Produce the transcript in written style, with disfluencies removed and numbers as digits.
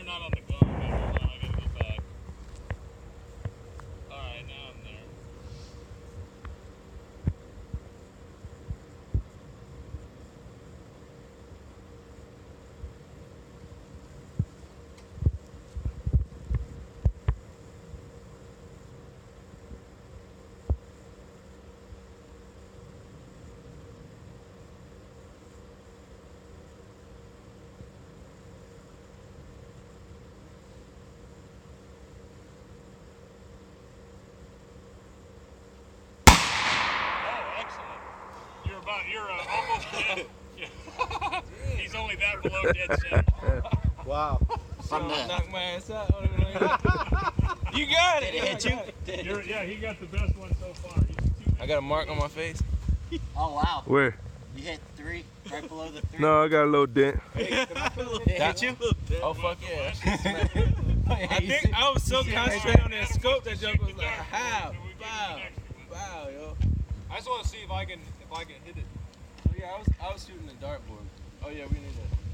not on the gun. Hold on, I gotta go back. Alright, now I'm there. You're almost dead. He's only that below dead center. Wow. From the knock my ass out. You got it. Did it hit you? Yeah, he got the best one so far. He's I got a mark on my face. Oh wow. Where? You hit 3, right below the 3. No, I got a little dent. Got you? Oh fuck yeah. I I think I was so concentrated on that scope that joke was like, how? Wow. Wow, yo. I just want to see if I can hit it. Oh yeah, I was shooting the dartboard. Oh yeah, we need that.